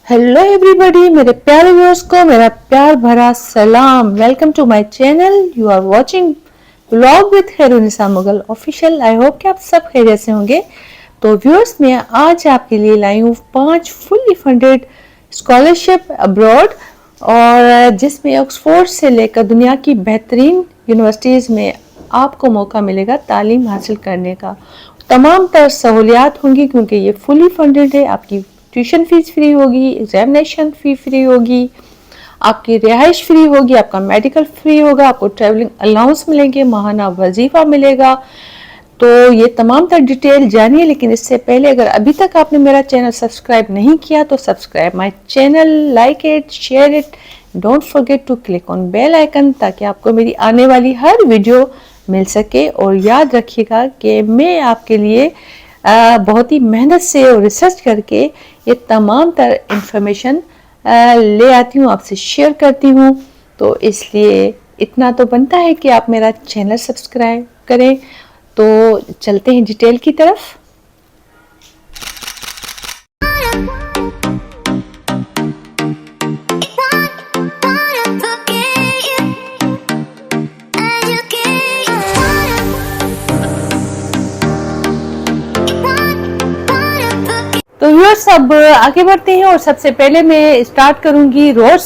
Hello everybody, मेरे प्यारे viewers को मेरा प्यार भरा सलाम। Welcome to my channel. You are watching vlog with Khairunisa Mughal official. I hope कि आप सब खैरियत से होंगे। तो व्यूअर्स, मैं आज आपके लिए लाई हूँ 5 फुल्ली फंडेड स्कॉलरशिप अब्रॉड, और जिसमें ऑक्सफोर्ड से लेकर दुनिया की बेहतरीन यूनिवर्सिटीज़ में आपको मौका मिलेगा तालीम हासिल करने का। तमाम तर सहूलियात होंगी क्योंकि ये फुली फंडेड है। आपकी ट्यूशन फीस फ्री होगी, एग्जामिनेशन फी फ्री होगी, आपकी रिहाइश फ्री होगी, आपका मेडिकल फ्री होगा, आपको ट्रैवलिंग अलाउंस मिलेंगे, माहाना वजीफा मिलेगा। तो ये तमाम तर डिटेल जानिए, लेकिन इससे पहले अगर अभी तक आपने मेरा चैनल सब्सक्राइब नहीं किया तो subscribe my channel, like it, share it, don't forget to click on bell icon ताकि आपको मेरी आने वाली हर वीडियो मिल सके। और याद रखिएगा कि मैं आपके लिए बहुत ही मेहनत से और रिसर्च करके ये तमाम तर इंफॉर्मेशन ले आती हूँ, आपसे शेयर करती हूँ। तो इसलिए इतना तो बनता है कि आप मेरा चैनल सब्सक्राइब करें। तो चलते हैं डिटेल की तरफ। तो व्यूअर्स, अब आगे बढ़ते हैं और सबसे पहले मैं स्टार्ट करूंगी रोड्स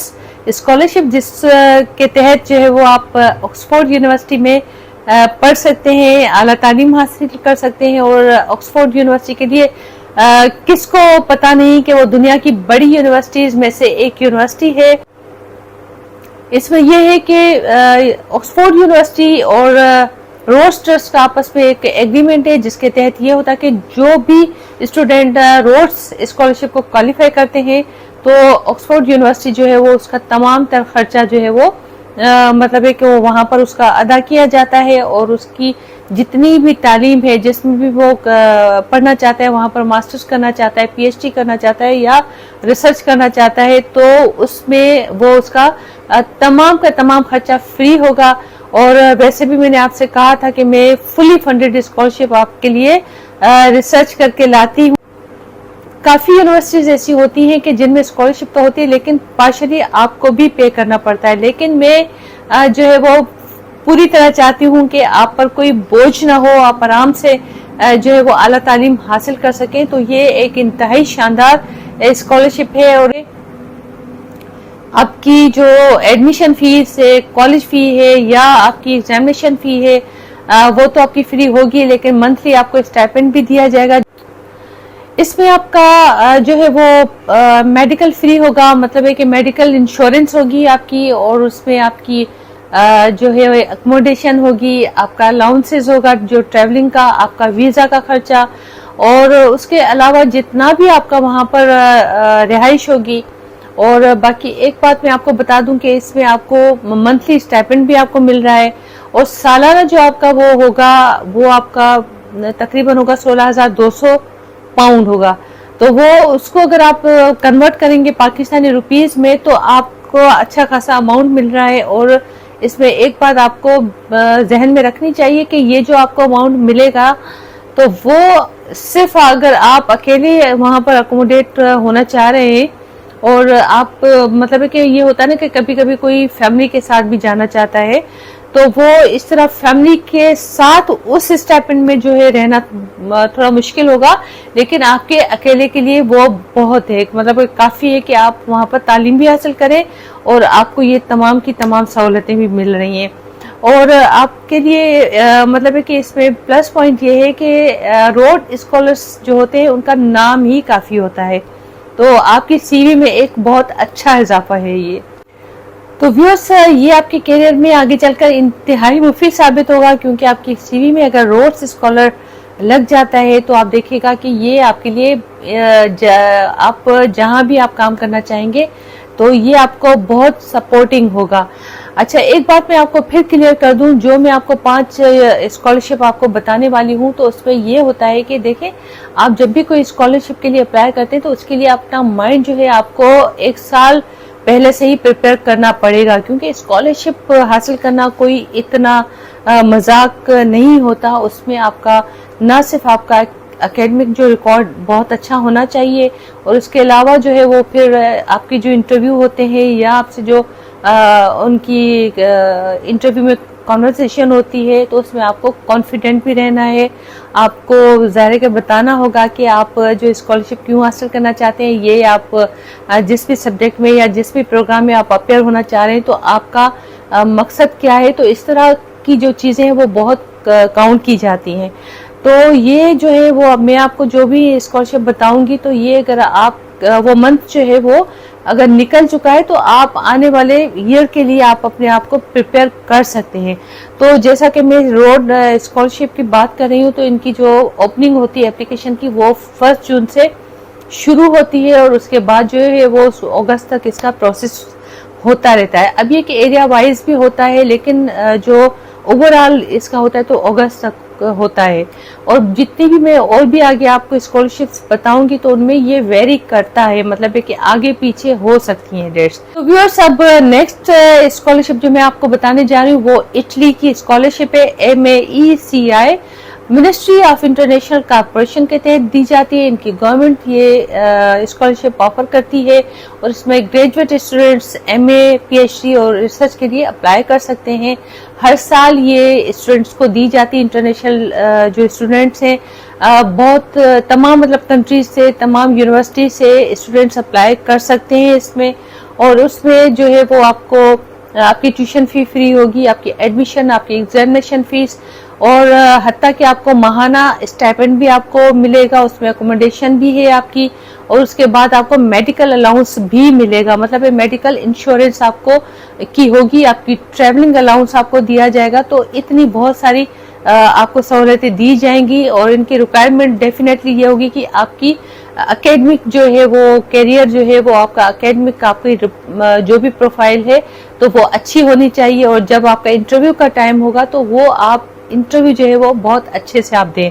स्कॉलरशिप, जिस के तहत जो है वो आप ऑक्सफोर्ड यूनिवर्सिटी में पढ़ सकते हैं, आला तालीम हासिल कर सकते हैं। और ऑक्सफोर्ड यूनिवर्सिटी के लिए किसको पता नहीं कि वो दुनिया की बड़ी यूनिवर्सिटीज में से एक यूनिवर्सिटी है। इसमें यह है कि ऑक्सफोर्ड यूनिवर्सिटी और रोड्स ट्रस्ट का आपस में एक एग्रीमेंट है, जिसके तहत ये होता है कि जो भी स्टूडेंट रोड्स स्कॉलरशिप को क्वालिफाई करते हैं तो ऑक्सफोर्ड यूनिवर्सिटी जो है वो उसका तमाम तर खर्चा जो है वो मतलब है कि वो वहां पर उसका अदा किया जाता है। और उसकी जितनी भी तालीम है, जिसमें भी वो पढ़ना चाहता है, वहां पर मास्टर्स करना चाहता है, पीएचडी करना चाहता है या रिसर्च करना चाहता है, तो उसमें वो उसका तमाम का तमाम खर्चा फ्री होगा। और वैसे भी मैंने आपसे कहा था कि मैं फुली फंडेड स्कॉलरशिप आपके लिए रिसर्च करके लाती हूँ। काफी यूनिवर्सिटीज ऐसी होती हैं कि जिनमें स्कॉलरशिप तो होती है लेकिन पार्शली आपको भी पे करना पड़ता है, लेकिन मैं जो है वो पूरी तरह चाहती हूँ कि आप पर कोई बोझ ना हो, आप आराम से जो है वो आला तालीम हासिल कर सकें। तो ये एक इंतहाई शानदार स्कॉलरशिप है। और आपकी जो एडमिशन फीस है, कॉलेज फी है या आपकी एग्जामिनेशन फी है, वो तो आपकी फ्री होगी, लेकिन मंथली आपको स्टाइपेंड भी दिया जाएगा। इसमें आपका जो है वो मेडिकल फ्री होगा, मतलब है कि मेडिकल इंश्योरेंस होगी आपकी, और उसमें आपकी जो है अकोमोडेशन होगी, आपका अलाउंसेस होगा जो ट्रैवलिंग का, आपका वीजा का खर्चा, और उसके अलावा जितना भी आपका वहां पर रिहाइश होगी। और बाकी एक बात मैं आपको बता दूं कि इसमें आपको मंथली स्टाइपेंड भी आपको मिल रहा है, और सालाना जो आपका वो होगा वो आपका तकरीबन होगा 16,200 पाउंड होगा। तो वो उसको अगर आप कन्वर्ट करेंगे पाकिस्तानी रुपीस में तो आपको अच्छा खासा अमाउंट मिल रहा है। और इसमें एक बात आपको जहन में रखनी चाहिए कि ये जो आपको अमाउंट मिलेगा तो वो सिर्फ अगर आप अकेले वहां पर अकोमोडेट होना चाह रहे हैं, और आप मतलब है कि ये होता है ना कि कभी कभी कोई फैमिली के साथ भी जाना चाहता है, तो वो इस तरह फैमिली के साथ उस स्टाइपेंड में जो है रहना थोड़ा मुश्किल होगा, लेकिन आपके अकेले के लिए वो बहुत है, मतलब काफी है कि आप वहां पर तालीम भी हासिल करें और आपको ये तमाम की तमाम सहूलतें भी मिल रही हैं। और आपके लिए मतलब है कि इसमें प्लस पॉइंट ये है कि रोड स्कॉलर्स जो होते हैं उनका नाम ही काफी होता है, तो आपकी सीवी में एक बहुत अच्छा इजाफा है ये। तो व्यूअर्स, ये आपके करियर में आगे चलकर इंतहाई मुफीद साबित होगा, क्योंकि आपकी सीवी में अगर रोड्स स्कॉलर लग जाता है तो आप देखिएगा कि ये आपके लिए आप जहां भी आप काम करना चाहेंगे तो ये आपको बहुत सपोर्टिंग होगा। अच्छा, एक बात मैं आपको फिर क्लियर कर दूं, जो मैं आपको 5 स्कॉलरशिप आपको बताने वाली हूं तो उसमें ये होता है कि देखें, आप जब भी कोई स्कॉलरशिप के लिए अप्लाई करते हैं तो उसके लिए अपना माइंड जो है आपको 1 साल पहले से ही प्रिपेयर करना पड़ेगा, क्योंकि स्कॉलरशिप हासिल करना कोई इतना मजाक नहीं होता। उसमें आपका न सिर्फ आपका एकेडमिक जो रिकॉर्ड बहुत अच्छा होना चाहिए। और उसके अलावा जो है वो फिर आपके जो इंटरव्यू होते हैं या आपसे जो उनकी इंटरव्यू में कॉन्वर्सेशन होती है, तो उसमें आपको कॉन्फिडेंट भी रहना है। आपको ज़ाहिर के बताना होगा कि आप जो स्कॉलरशिप क्यों हासिल करना चाहते हैं, ये आप जिस भी सब्जेक्ट में या जिस भी प्रोग्राम में आप अपेयर होना चाह रहे हैं, तो आपका मकसद क्या है। तो इस तरह की जो चीज़ें हैं वो बहुत काउंट की जाती हैं। तो ये जो है वो मैं आपको जो भी स्कॉलरशिप बताऊंगी, तो ये अगर आप वो मंथ जो है वो अगर निकल चुका है, तो आप आने वाले ईयर के लिए आप अपने आप को प्रिपेयर कर सकते हैं। तो जैसा कि मैं रोड स्कॉलरशिप की बात कर रही हूँ, तो इनकी जो ओपनिंग होती है एप्लीकेशन की, वो 1 जून से शुरू होती है और उसके बाद जो है वो अगस्त तक इसका प्रोसेस होता रहता है। अब ये कि एरिया वाइज भी होता है, लेकिन जो ओवरऑल इसका होता है तो अगस्त तक होता है। और जितनी भी मैं और भी आगे आपको स्कॉलरशिप्स बताऊंगी, तो उनमें ये वेरी करता है, मतलब है कि आगे पीछे हो सकती हैं डेट्स। तो व्यूअर्स, अब नेक्स्ट स्कॉलरशिप जो मैं आपको बताने जा रही हूँ वो इटली की स्कॉलरशिप है। MECI ministry of international corporation के तहत दी जाती है। इनकी गवर्नमेंट ये स्कॉलरशिप ऑफर करती है और इसमें ग्रेजुएट स्टूडेंट्स MA, PhD और रिसर्च के लिए अप्लाई कर सकते हैं। हर साल ये स्टूडेंट्स को दी जाती है। इंटरनेशनल जो स्टूडेंट्स हैं बहुत तमाम मतलब कंट्रीज से, तमाम यूनिवर्सिटी से स्टूडेंट्स अप्लाई कर सकते हैं इसमें। और उसमें जो है वो आपकी ट्यूशन फी फ्री होगी, आपकी एडमिशन, आपकी एग्जामिनेशन फीस और हत्ता कि आपको माहाना स्टाइपेंड भी आपको मिलेगा। उसमें अकोमोडेशन भी है आपकी, और उसके बाद आपको मेडिकल अलाउंस भी मिलेगा, मतलब मेडिकल इंश्योरेंस आपको की होगी, आपकी ट्रैवलिंग अलाउंस आपको दिया जाएगा। तो इतनी बहुत सारी आपको सहूलतें दी जाएंगी। और इनकी रिक्वायरमेंट डेफिनेटली ये होगी कि आपकी एकेडमिक जो है वो कैरियर जो है वो आपका एकेडमिक आपकी जो भी प्रोफाइल है तो वो अच्छी होनी चाहिए। और जब आपका इंटरव्यू का टाइम होगा तो वो आप इंटरव्यू जो है वो बहुत अच्छे से आप दें।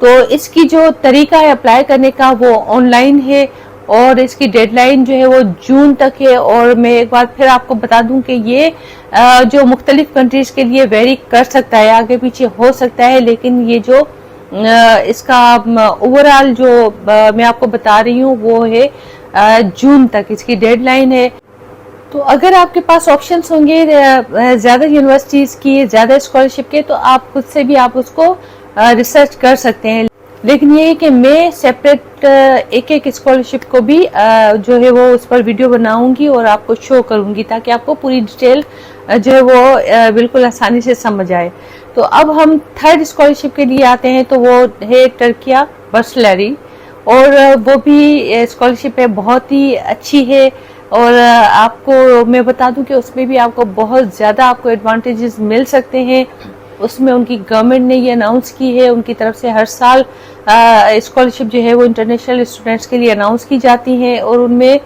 तो इसकी जो तरीका है अप्लाई करने का वो ऑनलाइन है और इसकी डेडलाइन जो है वो जून तक है। और मैं एक बार फिर आपको बता दूं कि ये जो मुख्तलिफ कंट्रीज के लिए वेरी कर सकता है, आगे पीछे हो सकता है, लेकिन ये जो इसका ओवरऑल जो मैं आपको बता रही हूँ वो है जून तक इसकी डेडलाइन है। तो अगर आपके पास ऑप्शंस होंगे ज्यादा यूनिवर्सिटीज की, ज्यादा स्कॉलरशिप के, तो आप खुद से भी आप उसको रिसर्च कर सकते हैं। लेकिन ये है कि मैं सेपरेट एक एक स्कॉलरशिप को भी जो है वो उस पर वीडियो बनाऊंगी और आपको शो करूंगी, ताकि आपको पूरी डिटेल जो है वो बिल्कुल आसानी से समझ आए। तो अब हम थर्ड स्कॉलरशिप के लिए आते हैं, तो वो है टर्किया बर्सलरी। और वो भी स्कॉलरशिप है, बहुत ही अच्छी है। और आपको मैं बता दूं कि उसमें भी आपको बहुत ज़्यादा आपको एडवांटेजेस मिल सकते हैं। उसमें उनकी गवर्नमेंट ने ये अनाउंस की है, उनकी तरफ से हर साल स्कॉलरशिप जो है वो इंटरनेशनल स्टूडेंट्स के लिए अनाउंस की जाती हैं। और उनमें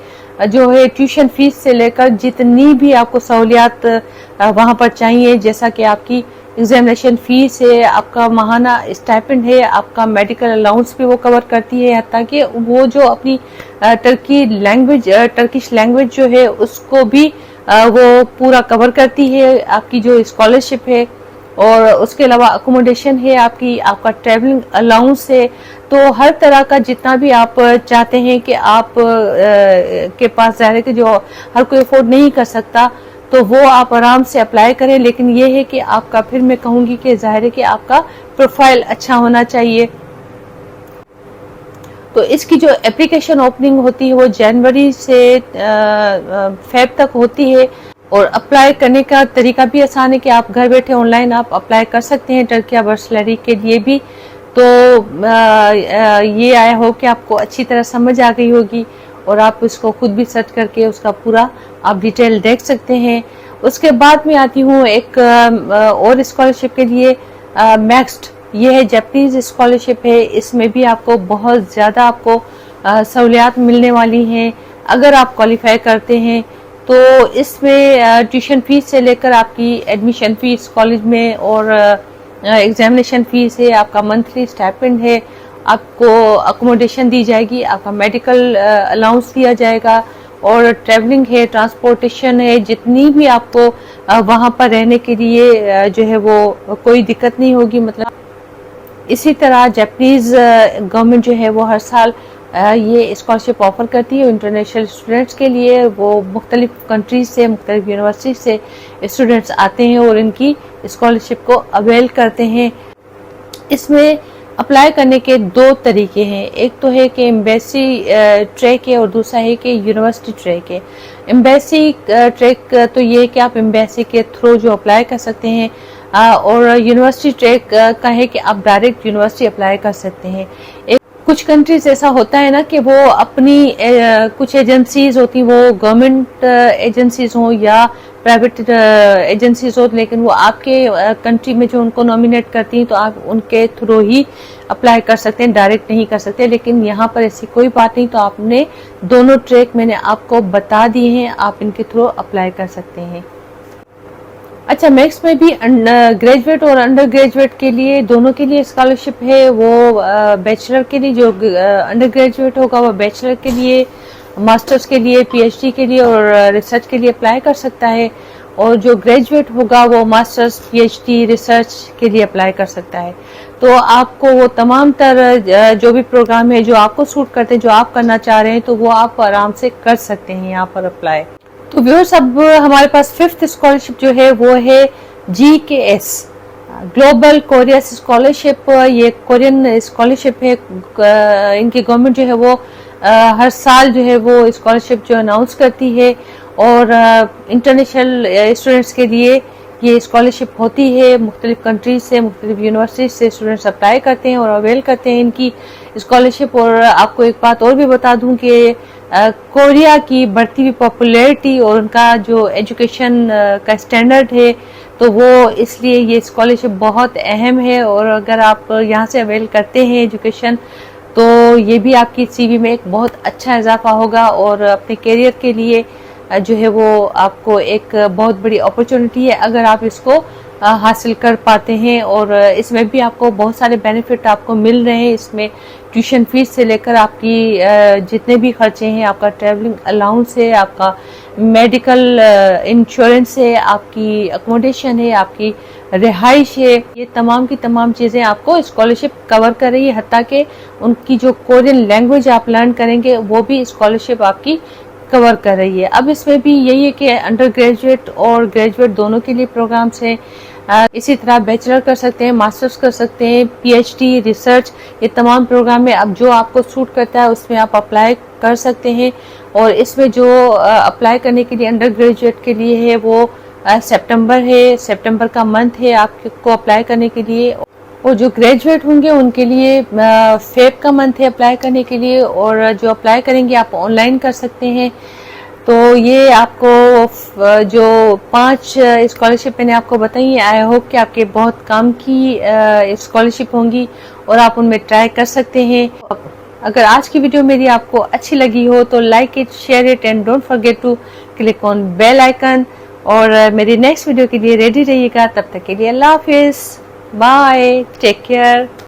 जो है ट्यूशन फीस से लेकर जितनी भी आपको सहूलियात वहाँ पर चाहिए, जैसा कि आपकी एग्जामिनेशन फीस है, आपका माहाना स्टाइपेंड है, आपका मेडिकल अलाउंस भी वो कवर करती है, हत्ता कि वो जो अपनी टर्किश लैंग्वेज जो है उसको भी वो पूरा कवर करती है, आपकी जो स्कॉलरशिप है। और उसके अलावा अकोमोडेशन है, आपका ट्रैवलिंग अलाउंस है। तो हर तरह का जितना भी आप चाहते हैं कि आप के पास ज़ाहिर है कि जो हर कोई अफोर्ड नहीं कर सकता, तो वो आप आराम से अप्लाई करें। लेकिन ये है कि आपका, फिर मैं कहूँगी कि ज़ाहिर है कि आपका प्रोफाइल अच्छा होना चाहिए। तो इसकी जो एप्लीकेशन ओपनिंग होती है वो जनवरी से फेब तक होती है। और अप्लाई करने का तरीका भी आसान है कि आप घर बैठे ऑनलाइन आप अप्लाई कर सकते हैं टर्किया बर्सलरी के लिए भी। तो ये आया हो कि आपको अच्छी तरह समझ आ गई होगी और आप इसको खुद भी सर्च करके उसका पूरा आप डिटेल देख सकते हैं। उसके बाद में आती हूँ एक और स्कॉलरशिप के लिए, मैक्स्ड। ये है जापानीज स्कॉलरशिप है। इसमें भी आपको बहुत ज़्यादा आपको सहूलियात मिलने वाली हैं अगर आप क्वालिफाई करते हैं। तो इसमें ट्यूशन फीस से लेकर आपकी एडमिशन फीस कॉलेज में और एग्जामिनेशन फीस है, आपका मंथली स्टाइपेंड है, आपको अकोमोडेशन दी जाएगी, आपका मेडिकल अलाउंस दिया जाएगा और ट्रैवलिंग है, ट्रांसपोर्टेशन है, जितनी भी आपको वहाँ पर रहने के लिए जो है वो कोई दिक्कत नहीं होगी। मतलब इसी तरह जापानीज गवर्नमेंट जो है वो हर साल ये स्कॉलरशिप ऑफर करती है इंटरनेशनल स्टूडेंट्स के लिए। वो मुख्तलिफ कंट्रीज से, मुख्तलिफ यूनिवर्सिटी से स्टूडेंट्स आते हैं और इनकी स्कॉलरशिप को अवेल करते हैं। इसमें अप्लाई करने के दो तरीके हैं, एक तो है कि एम्बेसी ट्रैक है और दूसरा है कि यूनिवर्सिटी ट्रैक है। एम्बेसी ट्रैक तो ये है कि आप एम्बेसी के थ्रू जो अप्लाई कर सकते हैं, और यूनिवर्सिटी ट्रैक का है कि आप डायरेक्ट यूनिवर्सिटी अप्लाई कर सकते हैं। कुछ कंट्रीज ऐसा होता है ना कि वो अपनी कुछ एजेंसीज होती, वो गवर्नमेंट एजेंसीज हो या प्राइवेट एजेंसीज हो, लेकिन वो आपके कंट्री में जो उनको नॉमिनेट करती हैं तो आप उनके थ्रू ही अप्लाई कर सकते हैं, डायरेक्ट नहीं कर सकते। लेकिन यहाँ पर ऐसी कोई बात नहीं, तो आपने दोनों ट्रैक मैंने आपको बता दिए हैं, आप इनके थ्रू अप्लाई कर सकते हैं। अच्छा, मैक्स में भी ग्रेजुएट और अंडर ग्रेजुएट के लिए, दोनों के लिए स्कॉलरशिप है। वो बैचलर के लिए, जो अंडर ग्रेजुएट होगा वो बैचलर के लिए, मास्टर्स के लिए, पीएचडी के लिए और रिसर्च के लिए अप्लाई कर सकता है, और जो ग्रेजुएट होगा वो मास्टर्स, पीएचडी, रिसर्च के लिए अप्लाई कर सकता है। तो आपको वो तमाम तरह जो भी प्रोग्राम है जो आपको सूट करते हैं, जो आप करना चाह रहे हैं, तो वो आप आराम से कर सकते हैं यहाँ पर अप्लाई। तो व्यूअर्स, अब हमारे पास फिफ्थ स्कॉलरशिप जो है वो है GKS, ग्लोबल कोरियन स्कॉलरशिप। ये कोरियन स्कॉलरशिप है। इनकी गवर्नमेंट जो है वो हर साल जो है वो स्कॉलरशिप जो अनाउंस करती है, और इंटरनेशनल स्टूडेंट्स के लिए ये स्कॉलरशिप होती है। मुख्तलिफ कंट्रीज से, मुख्तलिफ यूनिवर्सिटी से स्टूडेंट्स अप्लाई करते हैं और अवेल करते हैं इनकी स्कॉलरशिप। और आपको एक बात और भी बता दूं कि कोरिया की बढ़ती हुई पॉपुलैरिटी और उनका जो एजुकेशन का स्टैंडर्ड है, तो वो इसलिए ये स्कॉलरशिप बहुत अहम है। और अगर आप यहाँ से अवेल करते हैं एजुकेशन, तो ये भी आपकी सीवी में एक बहुत अच्छा इजाफा होगा, और अपने करियर के लिए जो है वो आपको एक बहुत बड़ी अपॉर्चुनिटी है अगर आप इसको हासिल कर पाते हैं। और इसमें भी आपको बहुत सारे बेनिफिट आपको मिल रहे हैं। इसमें ट्यूशन फीस से लेकर आपकी जितने भी खर्चे हैं, आपका ट्रैवलिंग अलाउंस है, आपका मेडिकल इंश्योरेंस है, आपकी अकोमोडेशन है, आपकी रिहाइश है, ये तमाम की तमाम चीज़ें आपको स्कॉलरशिप कवर कर रही है। हत्ता कि उनकी जो कोरियन लैंग्वेज आप लर्न करेंगे वो भी स्कॉलरशिप आपकी कवर कर रही है। अब इसमें भी यही है कि अंडर ग्रेजुएट और ग्रेजुएट दोनों के लिए प्रोग्राम्स हैं। इसी तरह बैचलर कर सकते हैं, मास्टर्स कर सकते हैं, पीएचडी, रिसर्च, ये तमाम प्रोग्राम में अब जो आपको सूट करता है उसमें आप अप्लाई कर सकते हैं। और इसमें जो अप्लाई करने के लिए अंडर ग्रेजुएट के लिए है वो सितंबर है, सितंबर का मंथ है आपको अप्लाई करने के लिए। और जो ग्रेजुएट होंगे उनके लिए फेब का मंथ है अप्लाई करने के लिए, और जो अप्लाई करेंगे आप ऑनलाइन कर सकते हैं। तो ये आपको जो 5 स्कॉलरशिप मैंने आपको बताई है, आई होप कि आपके बहुत काम की स्कॉलरशिप होंगी और आप उनमें ट्राई कर सकते हैं। अगर आज की वीडियो मेरी आपको अच्छी लगी हो तो like it, share it and don't forget to click on bell icon. और मेरी नेक्स्ट वीडियो के लिए रेडी रहिएगा। तब तक के लिए अल्लाह हाफिज, बाय, टेक केयर।